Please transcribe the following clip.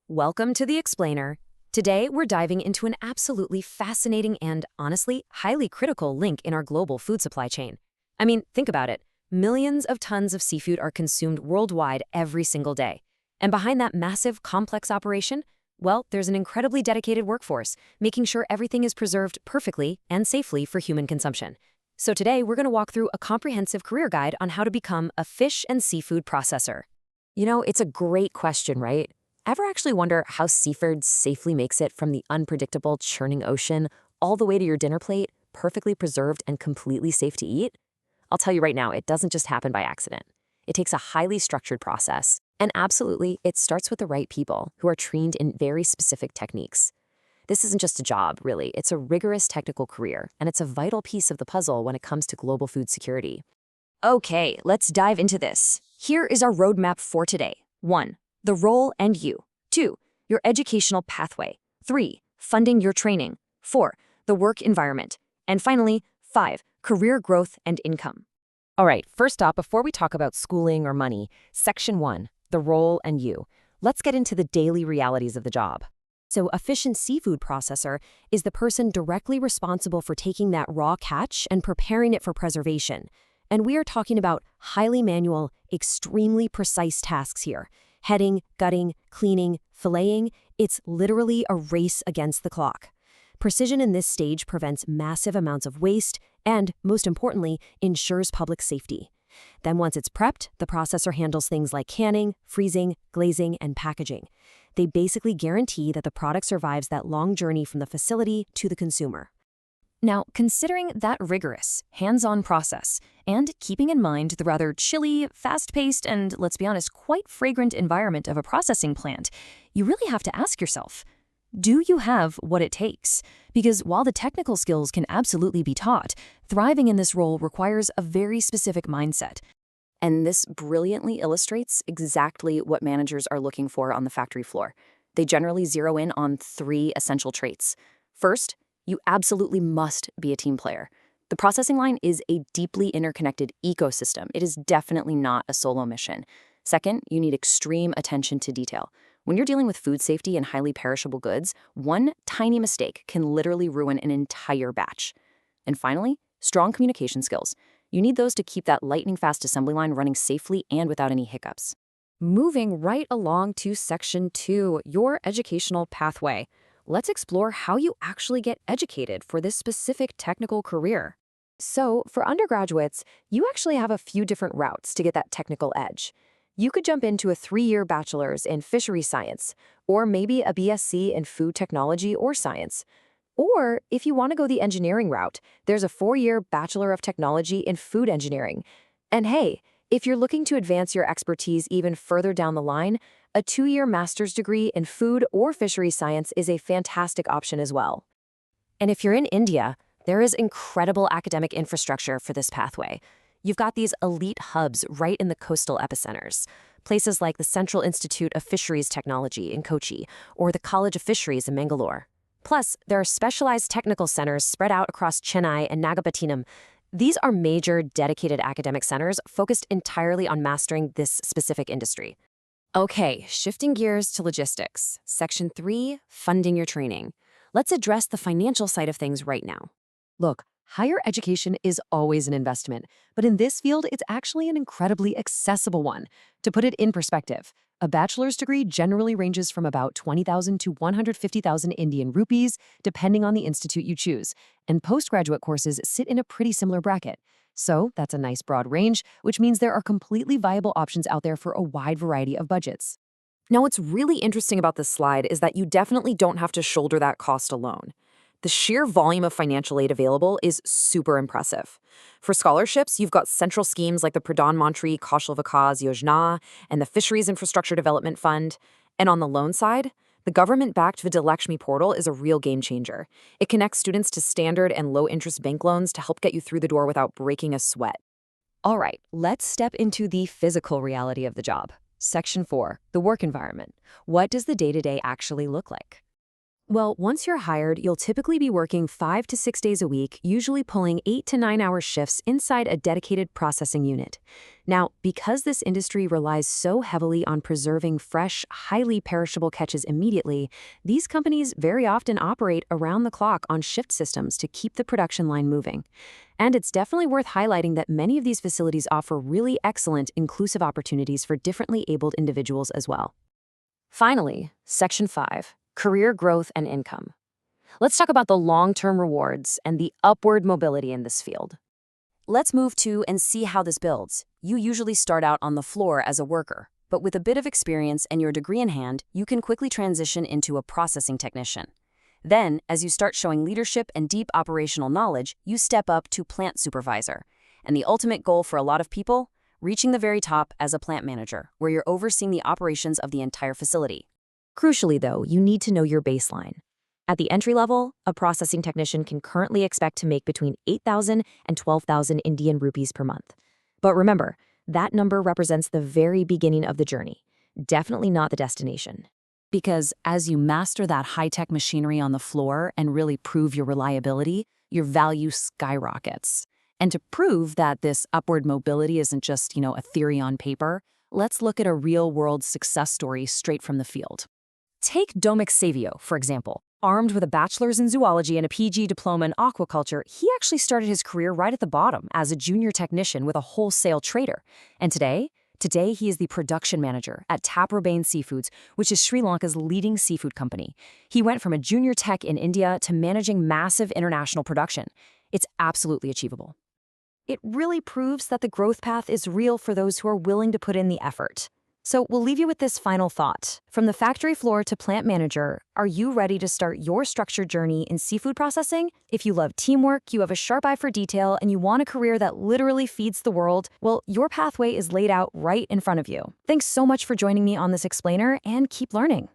Welcome to The Explainer. Today, we're diving into an absolutely fascinating and, honestly, highly critical link in our global food supply chain. I mean, think about it. Millions of tons of seafood are consumed worldwide every single day. And behind that massive, complex operation, well, there's an incredibly dedicated workforce, making sure everything is preserved perfectly and safely for human consumption. So today, we're going to walk through a comprehensive career guide on how to become a fish and seafood processor. It's a great question, right? Ever actually wonder how seafood safely makes it from the unpredictable churning ocean all the way to your dinner plate, perfectly preserved and completely safe to eat? I'll tell you right now, it doesn't just happen by accident. It takes a highly structured process. And absolutely, it starts with the right people who are trained in very specific techniques. This isn't just a job, really. It's a rigorous technical career, and it's a vital piece of the puzzle when it comes to global food security. Okay, let's dive into this. Here is our roadmap for today. 1. The role and you. 2. Your educational pathway. 3. Funding your training. 4. The work environment. And finally, 5. Career growth and income. All right, first up, before we talk about schooling or money, Section 1, the role and you. Let's get into the daily realities of the job. So, a fish and seafood processor is the person directly responsible for taking that raw catch and preparing it for preservation. And we are talking about highly manual, extremely precise tasks here. Heading, gutting, cleaning, filleting, it's literally a race against the clock. Precision in this stage prevents massive amounts of waste and, most importantly, ensures public safety. Then once it's prepped, the processor handles things like canning, freezing, glazing, and packaging. They basically guarantee that the product survives that long journey from the facility to the consumer. Now, considering that rigorous, hands-on process, and keeping in mind the rather chilly, fast-paced, and, let's be honest, quite fragrant environment of a processing plant, you really have to ask yourself, do you have what it takes? Because while the technical skills can absolutely be taught, thriving in this role requires a very specific mindset. And this brilliantly illustrates exactly what managers are looking for on the factory floor. They generally zero in on 3 essential traits. First, you absolutely must be a team player. The processing line is a deeply interconnected ecosystem. It is definitely not a solo mission. Second, you need extreme attention to detail. When you're dealing with food safety and highly perishable goods, one tiny mistake can literally ruin an entire batch. And finally, strong communication skills. You need those to keep that lightning-fast assembly line running safely and without any hiccups. Moving right along to Section 2, your educational pathway. Let's explore how you actually get educated for this specific technical career. So, for undergraduates, you actually have a few different routes to get that technical edge. You could jump into a 3-year bachelor's in fishery science, or maybe a BSc in food technology or science. Or, if you want to go the engineering route, there's a 4-year Bachelor of Technology in food engineering. And hey, if you're looking to advance your expertise even further down the line, a 2-year master's degree in food or fishery science is a fantastic option as well. And if you're in India, there is incredible academic infrastructure for this pathway. You've got these elite hubs right in the coastal epicenters. Places like the Central Institute of Fisheries Technology in Kochi or the College of Fisheries in Mangalore. Plus, there are specialized technical centers spread out across Chennai and Nagapattinam. These are major, dedicated academic centers focused entirely on mastering this specific industry. Okay, shifting gears to logistics. Section 3, funding your training. Let's address the financial side of things right now. Look, higher education is always an investment, but in this field, it's actually an incredibly accessible one. To put it in perspective, a bachelor's degree generally ranges from about 20,000 to 150,000 Indian rupees, depending on the institute you choose, and postgraduate courses sit in a pretty similar bracket. So that's a nice broad range, which means there are completely viable options out there for a wide variety of budgets. Now, what's really interesting about this slide is that you definitely don't have to shoulder that cost alone. The sheer volume of financial aid available is super impressive. For scholarships, you've got central schemes like the Pradhan Mantri Kaushal Vikas Yojana and the Fisheries Infrastructure Development Fund. And on the loan side, the government-backed Vidyalakshmi portal is a real game changer. It connects students to standard and low-interest bank loans to help get you through the door without breaking a sweat. All right, let's step into the physical reality of the job. Section 4, the work environment. What does the day-to-day actually look like? Well, once you're hired, you'll typically be working 5 to 6 days a week, usually pulling 8 to 9 hour shifts inside a dedicated processing unit. Now, because this industry relies so heavily on preserving fresh, highly perishable catches immediately, these companies very often operate around the clock on shift systems to keep the production line moving. And it's definitely worth highlighting that many of these facilities offer really excellent, inclusive opportunities for differently abled individuals as well. Finally, Section 5. Career growth and income. Let's talk about the long-term rewards and the upward mobility in this field. Let's move to and see how this builds. You usually start out on the floor as a worker, but with a bit of experience and your degree in hand, you can quickly transition into a processing technician. Then, as you start showing leadership and deep operational knowledge, you step up to plant supervisor. And the ultimate goal for a lot of people? Reaching the very top as a plant manager, where you're overseeing the operations of the entire facility. Crucially, though, you need to know your baseline. At the entry level, a processing technician can currently expect to make between 8,000 and 12,000 Indian rupees per month. But remember, that number represents the very beginning of the journey, definitely not the destination. Because as you master that high-tech machinery on the floor and really prove your reliability, your value skyrockets. And to prove that this upward mobility isn't just, a theory on paper, let's look at a real-world success story straight from the field. Take Domix Savio, for example. Armed with a bachelor's in zoology and a PG diploma in aquaculture, he actually started his career right at the bottom as a junior technician with a wholesale trader. And today he is the production manager at Taprobane Seafoods, which is Sri Lanka's leading seafood company. He went from a junior tech in India to managing massive international production. It's absolutely achievable. It really proves that the growth path is real for those who are willing to put in the effort. So we'll leave you with this final thought. From the factory floor to plant manager, are you ready to start your structured journey in seafood processing? If you love teamwork, you have a sharp eye for detail, and you want a career that literally feeds the world, well, your pathway is laid out right in front of you. Thanks so much for joining me on this explainer, and keep learning.